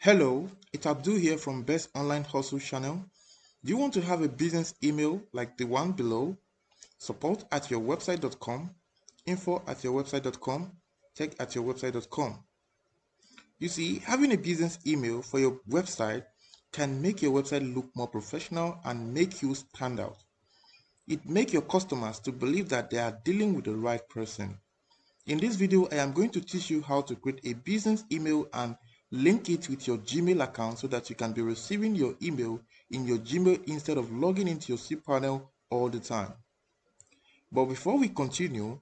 Hello, it's Abdul here from Best Online Hustle channel. Do you want to have a business email like the one below? Support@yourwebsite.com, info@yourwebsite.com, tech@yourwebsite.com. You see, having a business email for your website can make your website look more professional and make you stand out. It makes your customers to believe that they are dealing with the right person. In this video, I am going to teach you how to create a business email and link it with your Gmail account so that you can be receiving your email in your Gmail instead of logging into your cPanel all the time. But before we continue,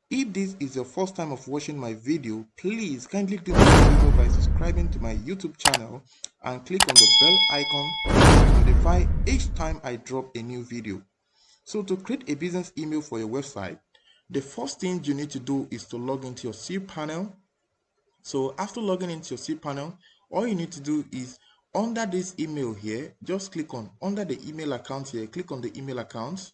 if this is your first time of watching my video, please kindly do me a favor by subscribing to my YouTube channel and click on the bell icon to be notified each time I drop a new video. So to create a business email for your website, the first thing you need to do is to log into your cPanel. So after logging into your cPanel, all you need to do is under this email here, just click on under the email account here, click on the email account.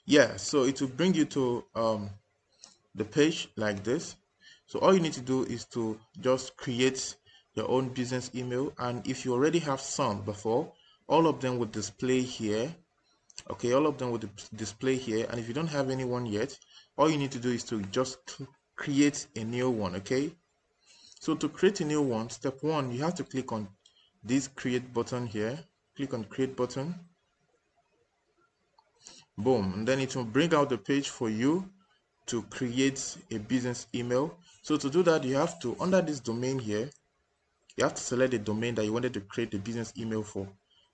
Yeah, so it will bring you to the page like this. So all you need to do is to just create your own business email, and if you already have some before, all of them will display here. Okay, all of them will display here, and if you don't have anyone yet, all you need to do is to just create a new one. Okay, so to create a new one, step one, you have to click on this create button here. Click on create button. Boom, and then it will bring out the page for you to create a business email. So to do that, you have to, under this domain here, you have to select the domain that you wanted to create a business email for.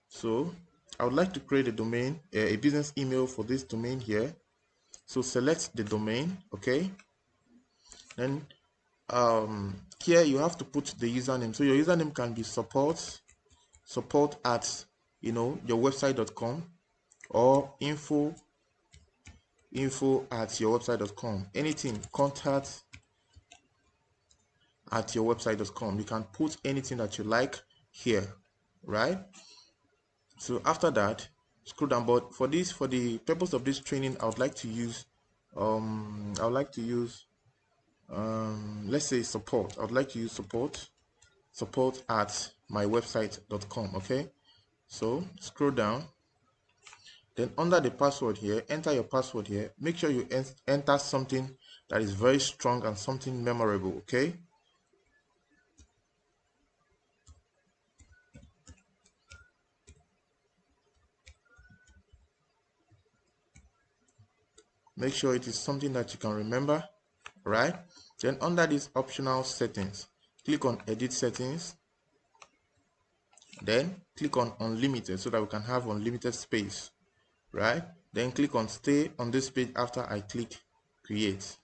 So I would like to create a domain, a business email for this domain here. So select the domain. Okay, then here you have to put the username. So your username can be support at your website.com, or info at your website.com. Anything, contact at your website.com. You can put anything that you like here, right? So after that, scroll down. But for the purpose of this training, I would like to use let's say support. I would like to use support at my website.com. Okay, so scroll down, then under the password here, enter your password here. Make sure you enter something that is very strong and something memorable. Okay, make sure it is something that you can remember, right? Then under this optional settings, click on edit settings, then click on unlimited so that we can have unlimited space, right? Then click on stay on this page after I click create,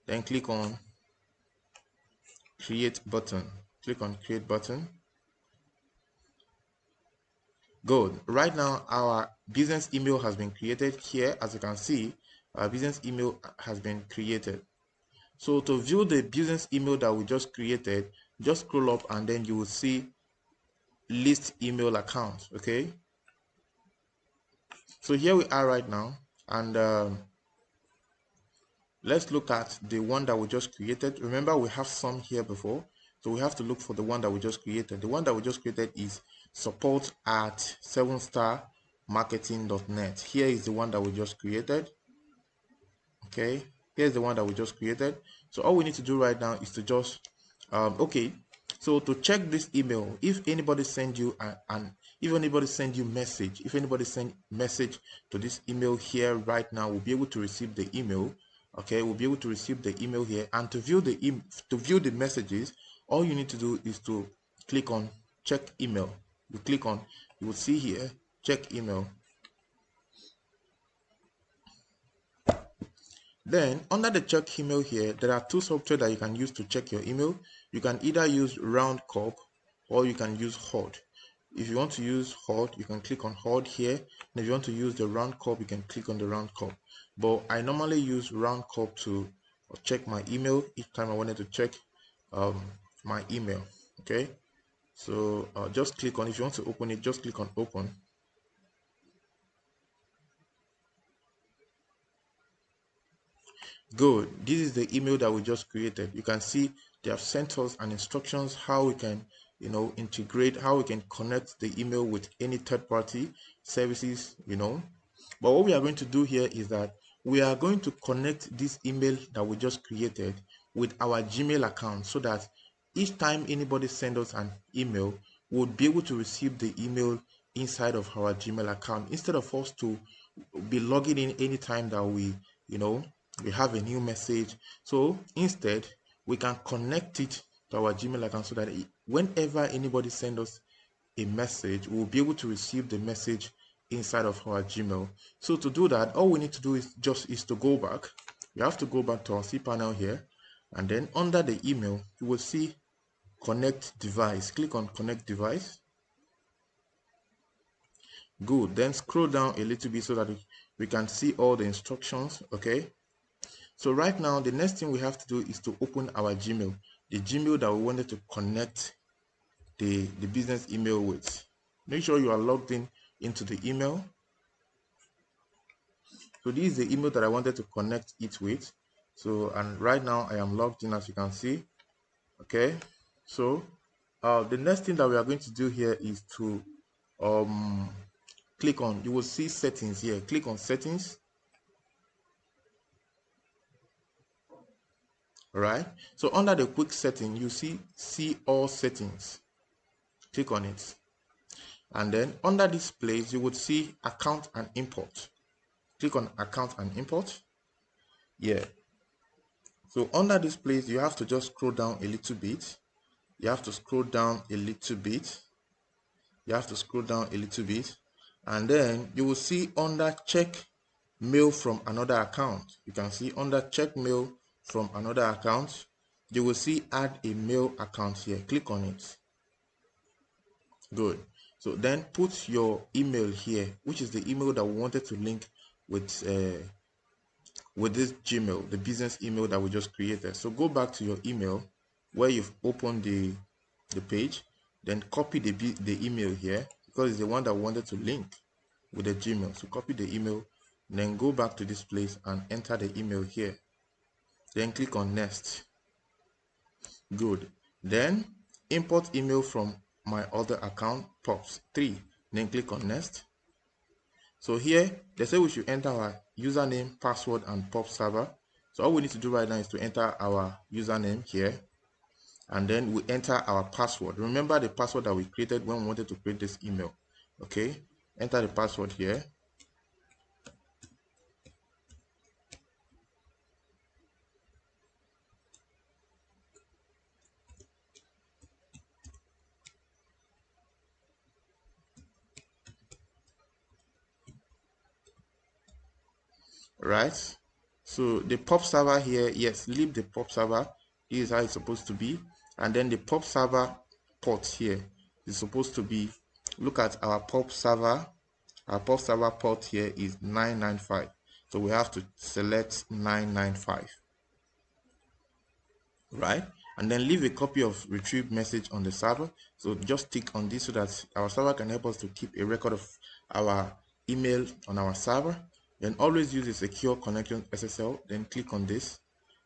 then click on create button. Click on create button. Good. Right now our business email has been created. Here, as you can see, our business email has been created. So to view the business email that we just created, just scroll up and then you will see list email account. Okay, so here we are right now, and let's look at the one that we just created. Remember, we have some here before, so we have to look for the one that we just created. The one that we just created is support at 7starmarketing.net. Here is the one that we just created. Okay, here's the one that we just created. So all we need to do right now is to just okay, so to check this email, if anybody send you if anybody send you message, if anybody send message to this email here right now, we'll be able to receive the email. Okay, we'll be able to receive the email here, and to view the messages, all you need to do is to click on check email. You will see here check email. Then under the check email here, there are two software that you can use to check your email. You can either use Roundcop or you can use Hod. If you want to use Hod, you can click on Hod here. And if you want to use the Roundcop, you can click on the Roundcop. But I normally use Roundcop to check my email each time I wanted to check my email. Okay, so just click on, if you want to open it, just click on open. Good. This is the email that we just created. You can see they have sent us an instructions how we can, integrate, how we can connect the email with any third-party services, But what we are going to do here is that we are going to connect this email that we just created with our Gmail account so that each time anybody sends us an email, we'll be able to receive the email inside of our Gmail account instead of us to be logging in anytime that we have a new message. So instead, we can connect it to our Gmail account so that whenever anybody sends us a message, we'll be able to receive the message inside of our Gmail. So to do that, all we need to do is to go back. We have to go back to our cPanel here, and then under the email, you will see connect device. Click on connect device. Good. Then scroll down a little bit so that we can see all the instructions. Okay. So right now, the next thing we have to do is to open our Gmail, the Gmail that we wanted to connect the business email with. Make sure you are logged in into the email. So this is the email that I wanted to connect it with. So, and right now I am logged in, as you can see. Okay. So the next thing that we are going to do here is to click on, you will see settings here. Click on settings. Right. So under the quick setting, you see all settings. Click on it. And then under this place, you would see account and import. Click on account and import. Yeah. So under this place, you have to just scroll down a little bit. You have to scroll down a little bit. You have to scroll down a little bit. And then you will see under check mail from another account. You can see under check mail from another account, you will see add a mail account here. Click on it. Good. So then put your email here, which is the email that we wanted to link with this Gmail, the business email that we just created. So go back to your email where you've opened the page, then copy the email here because it's the one that we wanted to link with the Gmail. So copy the email, then go back to this place and enter the email here. Then click on next. Good. Then import email from my other account, POPS3. Then click on next. So here they say we should enter our username, password, and POPS server. So all we need to do right now is to enter our username here, and then we enter our password. Remember the password that we created when we wanted to create this email. Okay, enter the password here. Right, so the POP server here, yes, leave the POP server. This is how it's supposed to be. And then the POP server port here is supposed to be, look at our POP server. Our POP server port here is 995. So we have to select 995. Right, and then leave a copy of retrieved message on the server. So just tick on this so that our server can help us to keep a record of our email on our server. Then always use a secure connection SSL. Then click on this.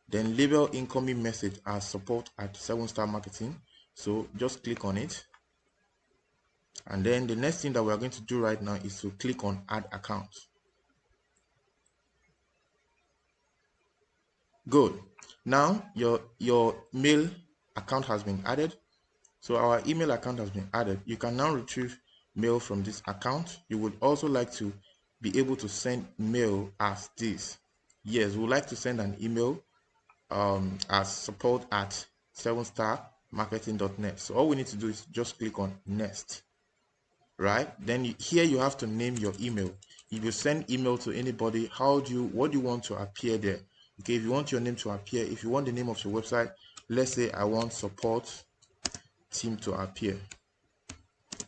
Then label incoming message as support at 7-Star Marketing. So just click on it. And then the next thing that we are going to do right now is to click on add account. Good. Now your mail account has been added. So our email account has been added. You can now retrieve mail from this account. You would also like to be able to send mail as this. Yes, we would like to send an email as support at 7starmarketing.net. So all we need to do is just click on next. Right, then here you have to name your email. If you send email to anybody, what do you want to appear there? Okay, if you want your name to appear, if you want the name of your website, let's say I want support team to appear.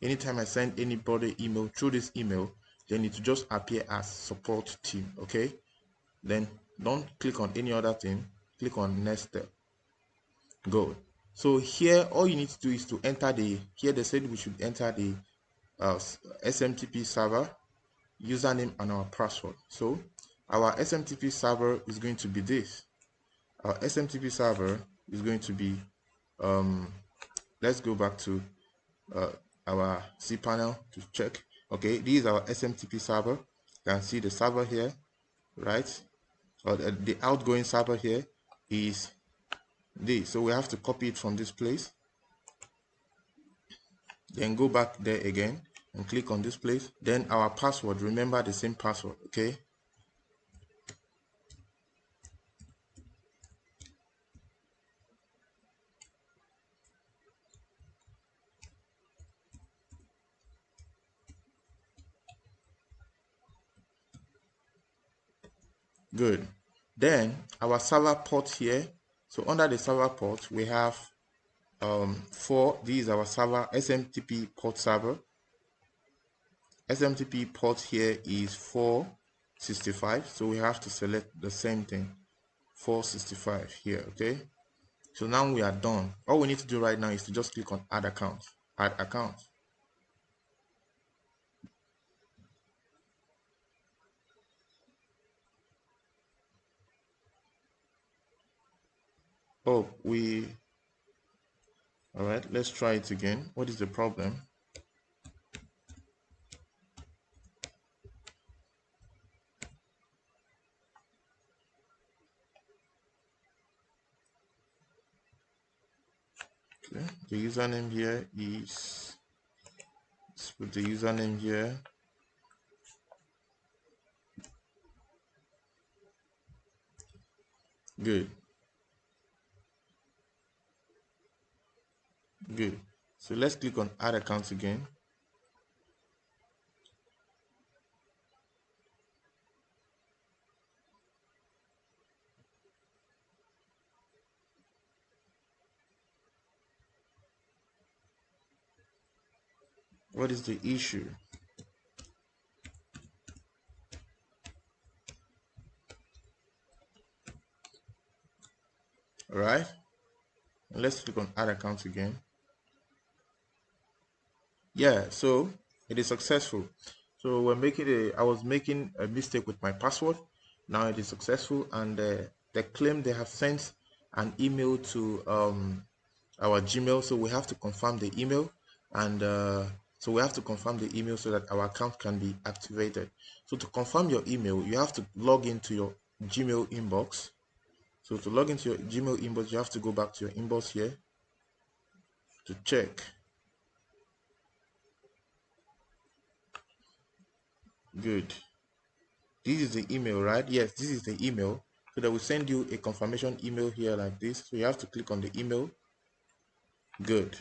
Anytime I send anybody email through this email, then it will just appear as support team. Okay, then don't click on any other thing, click on next step. Good. So here all you need to do is to enter here they said we should enter the SMTP server username and our password. So our SMTP server is going to be this. our SMTP server is going to be, let's go back to our cPanel to check. Okay, this is our SMTP server. You can see the server here, right? Or the outgoing server here is this. So we have to copy it from this place. Then go back there again and click on this place. Then our password, remember the same password, okay? Good. Then our server port here. So under the server port, we have 4. This is our server SMTP port server. SMTP port here is 465. So we have to select the same thing, 465 here, okay? So now we are done. All we need to do right now is to just click on add account. Add account. Oh, all right, let's try it again. What is the problem? Okay, the username here is, let's put the username here. Good. Good. So let's click on add account again. What is the issue? All right. Let's click on add account again. Yeah, so it is successful. So I was making a mistake with my password. Now it is successful, and they claim they have sent an email to our Gmail. So we have to confirm the email, and so we have to confirm the email so that our account can be activated. So to confirm your email, you have to log into your Gmail inbox. So to log into your Gmail inbox, you have to go back to your inbox here to check. Good. This is the email, right? Yes, this is the email. So they will send you a confirmation email here like this. So you have to click on the email. Good.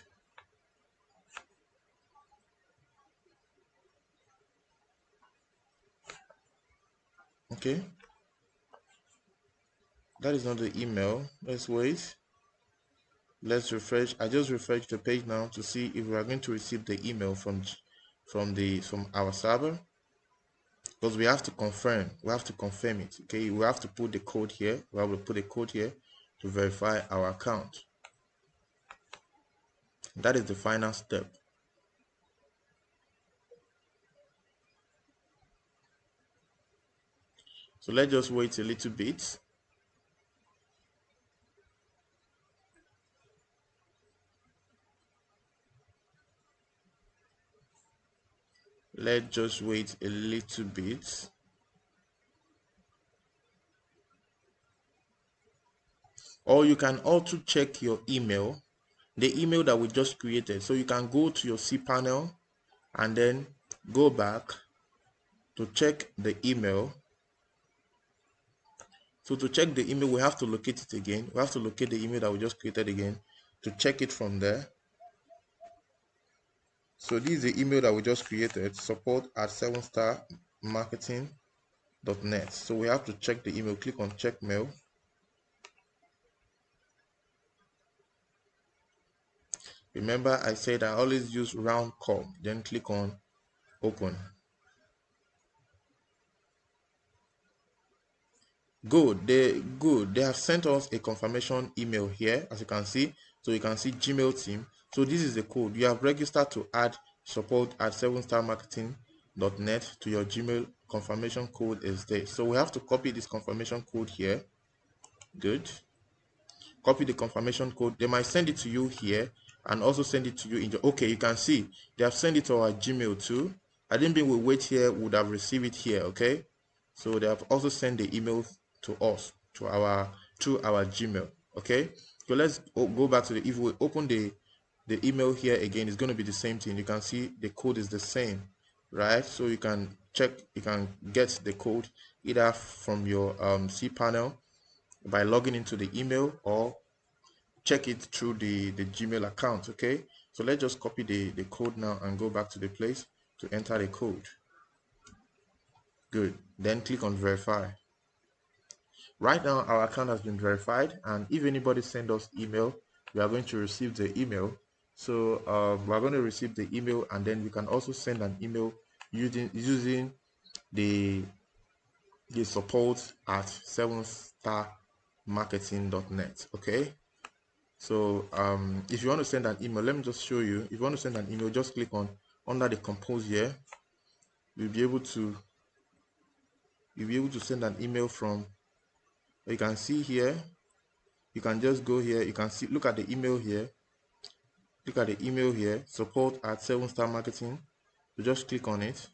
Okay. That is not the email. Let's wait. Let's refresh. I just refreshed the page now to see if we are going to receive the email from our server, because we have to confirm it. Okay, we have to put the code here. We have to put a code here to verify our account. That is the final step. So let's just wait a little bit. Let's just wait a little bit. Or you can also check your email, the email that we just created. So you can go to your cPanel and then go back to check the email. So to check the email, we have to locate it again. We have to locate the email that we just created again to check it from there. So this is the email that we just created, support@7starmarketing.net. So we have to check the email. Click on check mail. Remember, I said I always use round com, then click on open. Good. They have sent us a confirmation email here, as you can see. So you can see Gmail team. So this is the code. You have registered to add support@7starmarketing.net to your Gmail. Confirmation code is this. So we have to copy this confirmation code here. Good. copy the confirmation code. They might send it to you here and also send it to you in your, okay, you can see they have sent it to our Gmail too. I didn't mean we wait here, would have received it here. Okay, so they have also sent the email to us through our Gmail. Okay, so let's go back to the, if we open the email here again, it's going to be the same thing. You can see the code is the same, right? So you can check, you can get the code either from your cPanel by logging into the email, or check it through the Gmail account. Okay, so let's just copy the code now and go back to the place to enter the code. Good. Then click on verify. Right now our account has been verified, and if anybody send us email, we are going to receive the email. So we're going to receive the email, and then we can also send an email using the support at 7starmarketing.net. Okay, so if you want to send an email, let me just show you. If you want to send an email, just click on under the compose here. You'll be able to send an email from, you can see here, you can just go here, you can see, look at the email here, support at 7-Star Marketing. You just click on it.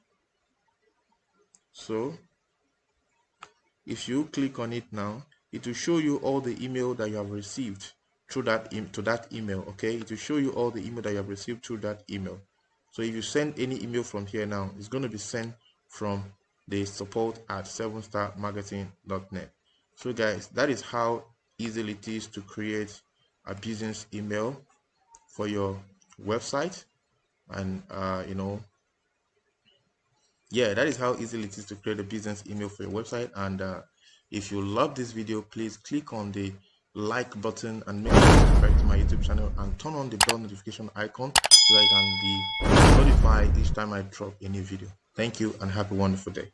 So if you click on it now, it will show you all the email that you have received through that email. Okay, it will show you all the email that you have received through that email. So if you send any email from here now, it's going to be sent from the support at 7starmarketing.net. So guys, that is how easy it is to create a business email for your website. And yeah, that is how easy it is to create a business email for your website. And if you love this video, please click on the like button and make sure you subscribe to my YouTube channel and turn on the bell notification icon so that you can be notified each time I drop a new video. Thank you and have a wonderful day.